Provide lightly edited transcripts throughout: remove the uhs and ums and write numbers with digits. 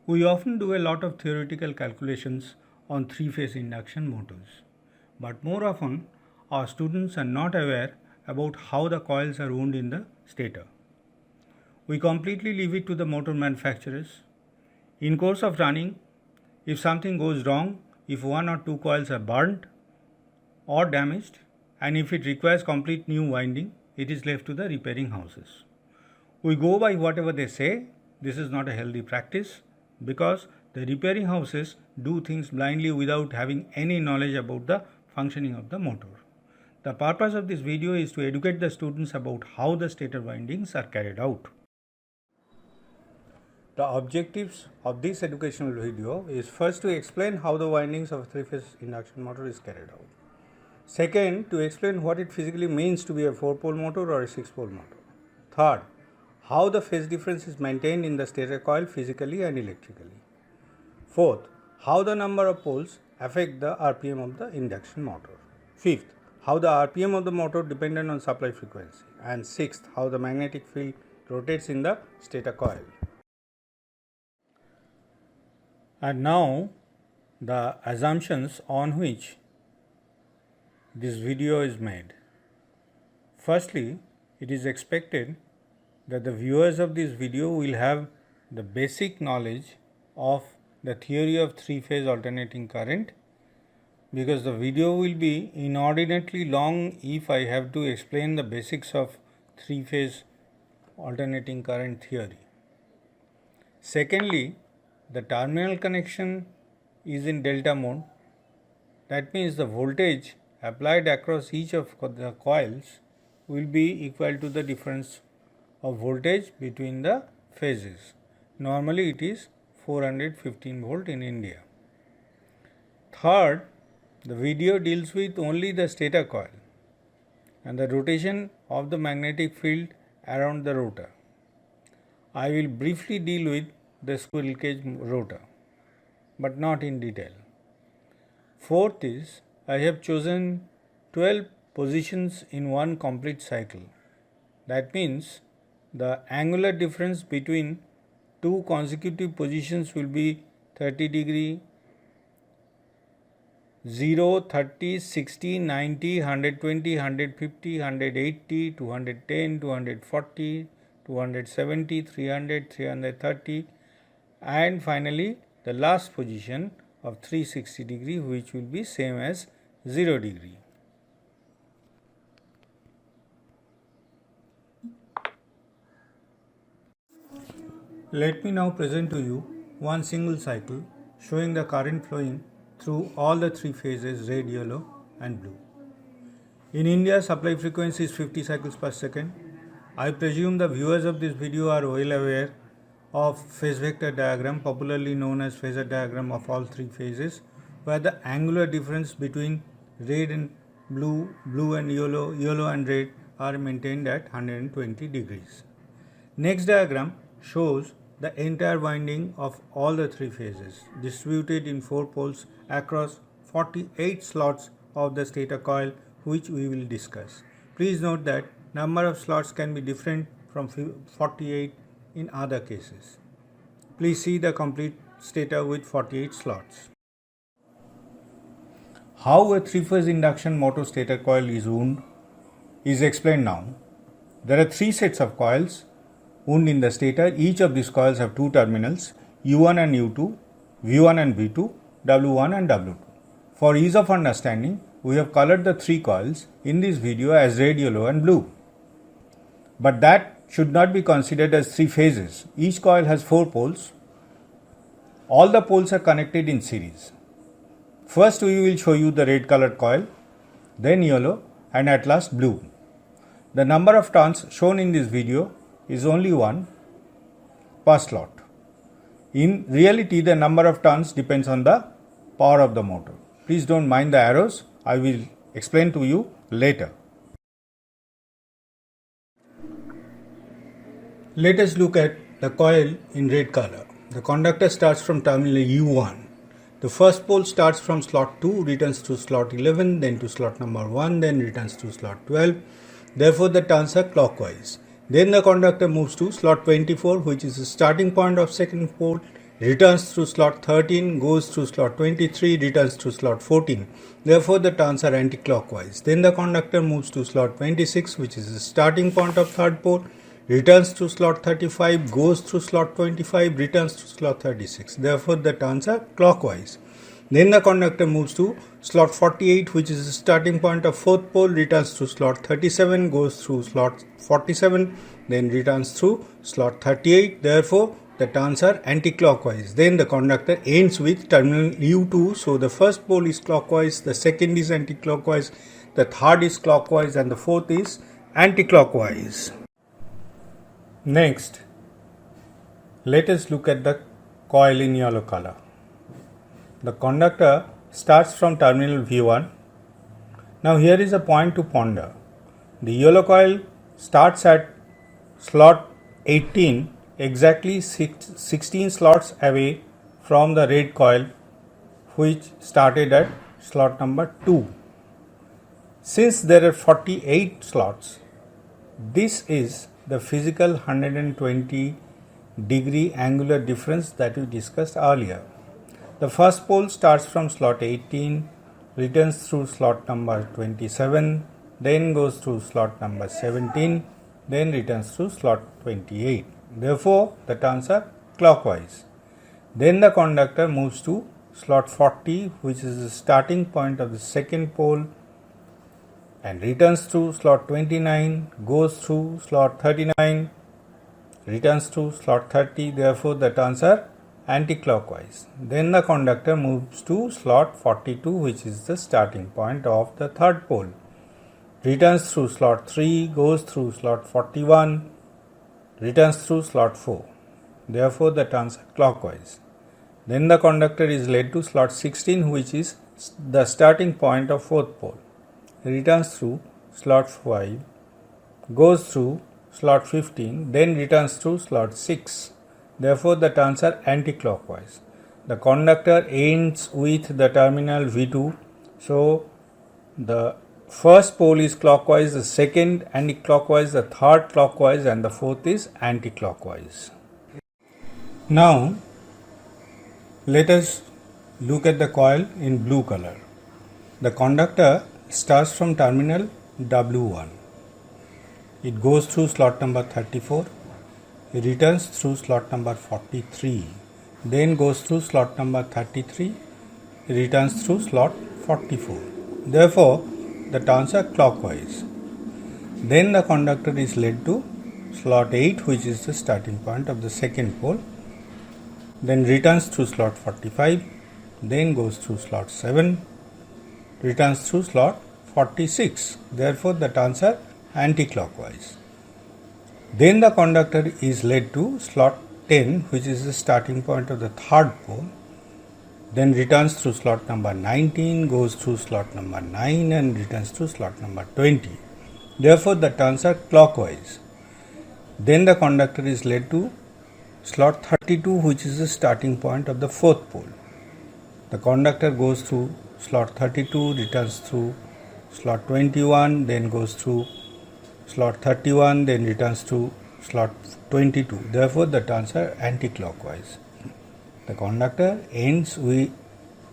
We often do a lot of theoretical calculations on three-phase induction motors, but more often our students are not aware about how the coils are wound in the stator. We completely leave it to the motor manufacturers. In course of running, if something goes wrong, if one or two coils are burnt or damaged, and if it requires complete new winding, it is left to the repairing houses. We go by whatever they say. This is not a healthy practice because the repairing houses do things blindly without having any knowledge about the functioning of the motor. The purpose of this video is to educate the students about how the stator windings are carried out. The objectives of this educational video is first to explain how the windings of a three-phase induction motor is carried out. Second, to explain what it physically means to be a 4-pole motor or a 6-pole motor. Third, how the phase difference is maintained in the stator coil physically and electrically. Fourth, how the number of poles affect the RPM of the induction motor. Fifth, how the RPM of the motor dependent on supply frequency. And sixth, how the magnetic field rotates in the stator coil. And now the assumptions on which this video is made. Firstly, it is expected that the viewers of this video will have the basic knowledge of the theory of three-phase alternating current, because the video will be inordinately long if I have to explain the basics of three-phase alternating current theory. Secondly, the terminal connection is in delta mode. That means the voltage applied across each of the coils will be equal to the difference of voltage between the phases. Normally it is 415 volt in India. Third, the video deals with only the stator coil and the rotation of the magnetic field around the rotor. I will briefly deal with the squirrel cage rotor, but not in detail. Fourth is, I have chosen 12 positions in one complete cycle. That means the angular difference between two consecutive positions will be 30 degree, 0, 30, 60, 90, 120, 150, 180, 210, 240, 270, 300, 330, and finally the last position of 360 degree, which will be same as 0 degree. Let me now present to you one single cycle showing the current flowing through all the three phases, red, yellow and blue. In India, supply frequency is 50 cycles per second. I presume the viewers of this video are well aware of phase vector diagram, popularly known as phasor diagram of all three phases, where the angular difference between red and blue, blue and yellow, yellow and red are maintained at 120 degrees. Next diagram shows the entire winding of all the three phases distributed in 4 poles across 48 slots of the stator coil, which we will discuss. Please note that number of slots can be different from 48 in other cases. Please see the complete stator with 48 slots. How a three-phase induction motor stator coil is wound is explained now. There are 3 sets of coils wound in the stator. Each of these coils have 2 terminals, U1 and U2, V1 and V2, W1 and W2. For ease of understanding, we have colored the 3 coils in this video as red, yellow and blue. But that should not be considered as 3 phases. Each coil has 4 poles. All the poles are connected in series. First we will show you the red colored coil, then yellow and at last blue. The number of turns shown in this video is only 1 per slot. In reality, the number of turns depends on the power of the motor. Please don't mind the arrows. I will explain to you later. Let us look at the coil in red color. The conductor starts from terminal U1. The first pole starts from slot 2, returns to slot 11, then to slot number 1, then returns to slot 12. Therefore, the turns are clockwise. Then the conductor moves to slot 24, which is the starting point of second pole, returns through slot 13, goes through slot 23, returns to slot 14. Therefore, the turns are anti-clockwise. Then the conductor moves to slot 26, which is the starting point of third pole, returns to slot 35, goes through slot 25, returns to slot 36. Therefore, the turns are clockwise. Then the conductor moves to slot 48, which is the starting point of fourth pole, returns to slot 37, goes through slot 47, then returns through slot 38. Therefore, the turns are anti-clockwise. Then the conductor ends with terminal U2. So the first pole is clockwise, the second is anti-clockwise, the third is clockwise, and the fourth is anti-clockwise. Next, let us look at the coil in yellow color. The conductor starts from terminal V1. Now here is a point to ponder. The yellow coil starts at slot 18, exactly 16 slots away from the red coil, which started at slot number 2. Since there are 48 slots, this is the physical 120 degree angular difference that we discussed earlier. The first pole starts from slot 18, returns through slot number 27, then goes through slot number 17, then returns through slot 28. Therefore, the turns are clockwise. Then the conductor moves to slot 40, which is the starting point of the second pole, and returns through slot 29, goes through slot 39, returns to slot 30. Therefore, the turns are anti-clockwise. Then the conductor moves to slot 42, which is the starting point of the third pole, returns through slot 3, goes through slot 41, returns through slot 4. Therefore, the turns are clockwise. Then the conductor is led to slot 16, which is the starting point of fourth pole, returns through slot 5, goes through slot 15, then returns through slot 6. Therefore, the turns are anti-clockwise. The conductor ends with the terminal V2. So, the first pole is clockwise, the second anti-clockwise, the third clockwise, and the fourth is anti-clockwise. Now, let us look at the coil in blue color. The conductor starts from terminal W1. It goes through slot number 34. It returns through slot number 43, then goes through slot number 33, returns through slot 44. Therefore, the turns are clockwise. Then the conductor is led to slot 8, which is the starting point of the second pole, then returns through slot 45, then goes through slot 7, returns through slot 46. Therefore, the turns are anti-clockwise. Then the conductor is led to slot 10, which is the starting point of the third pole, then returns through slot number 19, goes through slot number 9, and returns to slot number 20. Therefore, the turns are clockwise. Then the conductor is led to slot 32, which is the starting point of the fourth pole. The conductor goes through slot 32, returns through slot 21, then goes through slot 31, then returns to slot 22. Therefore, the turns are anti-clockwise. The conductor ends with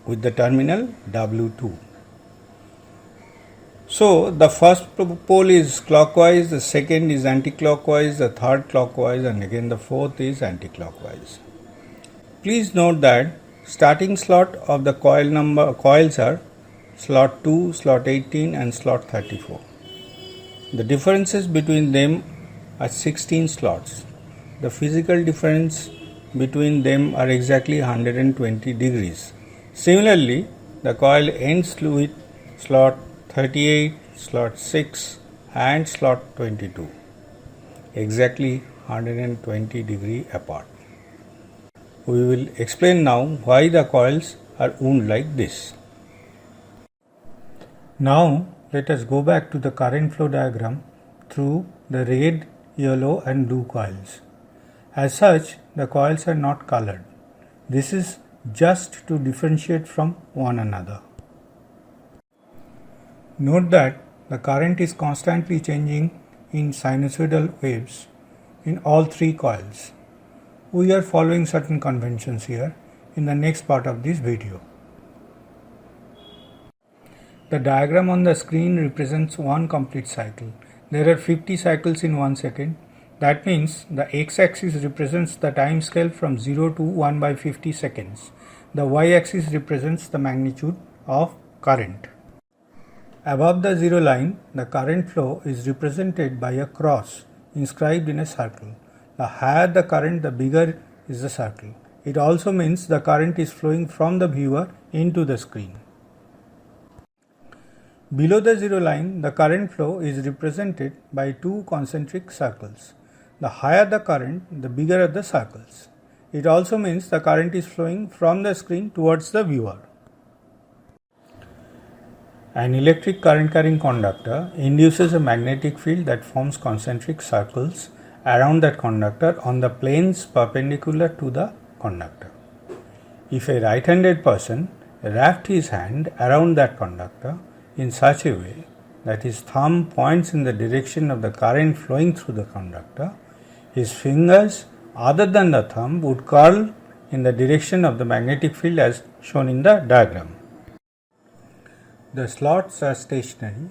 the terminal W2. So, the first pole is clockwise, the second is anti-clockwise, the third clockwise, and again the fourth is anti-clockwise. Please note that starting slot of the coils are slot 2, slot 18, and slot 34. The differences between them are 16 slots. The physical difference between them are exactly 120 degrees. Similarly, the coil ends with slot 38, slot 6, and slot 22, exactly 120 degree apart. We will explain now why the coils are wound like this. Now, let us go back to the current flow diagram through the red, yellow, and blue coils. As such, the coils are not colored. This is just to differentiate from one another. Note that the current is constantly changing in sinusoidal waves in all three coils. We are following certain conventions here in the next part of this video. The diagram on the screen represents one complete cycle. There are 50 cycles in 1 second. That means the x-axis represents the time scale from 0 to 1 by 50 seconds. The y-axis represents the magnitude of current. Above the zero line, the current flow is represented by a cross inscribed in a circle. The higher the current, the bigger is the circle. It also means the current is flowing from the viewer into the screen. Below the zero line, the current flow is represented by two concentric circles. The higher the current, the bigger are the circles. It also means the current is flowing from the screen towards the viewer. An electric current carrying conductor induces a magnetic field that forms concentric circles around that conductor on the planes perpendicular to the conductor. If a right-handed person wrapped his hand around that conductor in such a way that his thumb points in the direction of the current flowing through the conductor, his fingers other than the thumb would curl in the direction of the magnetic field as shown in the diagram. The slots are stationary,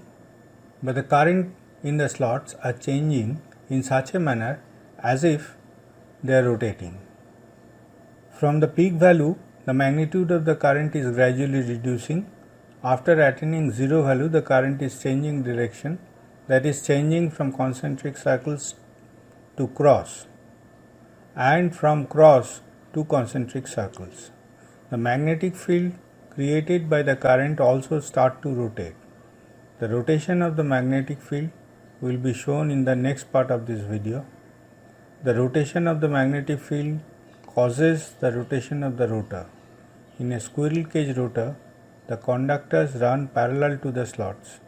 but the current in the slots are changing in such a manner as if they are rotating. From the peak value, the magnitude of the current is gradually reducing. After attaining zero value, the current is changing direction, that is changing from concentric circles to cross and from cross to concentric circles. The magnetic field created by the current also start to rotate. The rotation of the magnetic field will be shown in the next part of this video. The rotation of the magnetic field causes the rotation of the rotor. In a squirrel cage rotor, the conductors run parallel to the slots.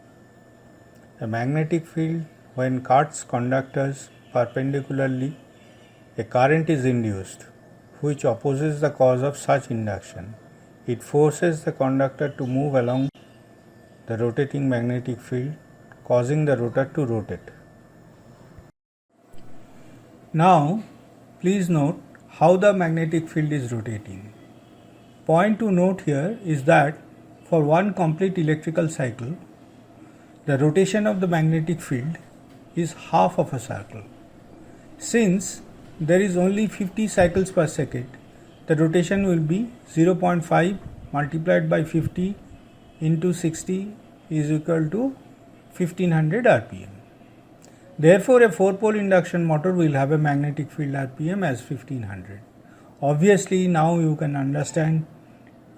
A magnetic field, when cuts conductors perpendicularly, a current is induced, which opposes the cause of such induction. It forces the conductor to move along the rotating magnetic field, causing the rotor to rotate. Now, please note how the magnetic field is rotating. Point to note here is that for one complete electrical cycle, the rotation of the magnetic field is half of a circle. Since there is only 50 cycles per second, the rotation will be 0.5 multiplied by 50 into 60 is equal to 1500 rpm. Therefore, a 4-pole induction motor will have a magnetic field rpm as 1500. Obviously, now you can understand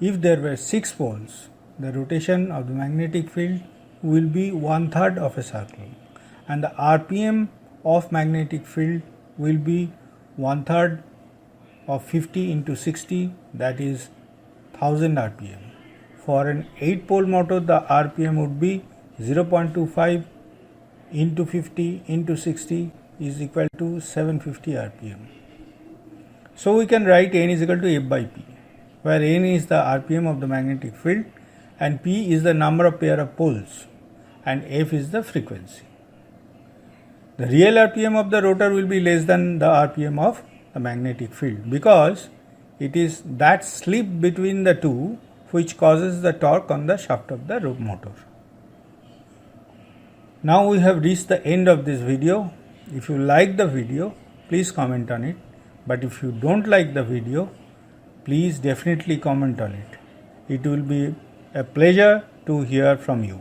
if there were 6 poles, the rotation of the magnetic field will be 1/3 of a circle, and the rpm of magnetic field will be 1/3 of 50 into 60, that is 1000 rpm. For an 8-pole motor, the rpm would be 0.25 into 50 into 60 is equal to 750 rpm. So we can write n is equal to F by P, where n is the rpm of the magnetic field and P is the number of pair of poles and F is the frequency. The real rpm of the rotor will be less than the rpm of the magnetic field because it is that slip between the two which causes the torque on the shaft of the motor. Now we have reached the end of this video. If you like the video, please comment on it. But if you don't like the video, please definitely comment on it. It will be a pleasure to hear from you.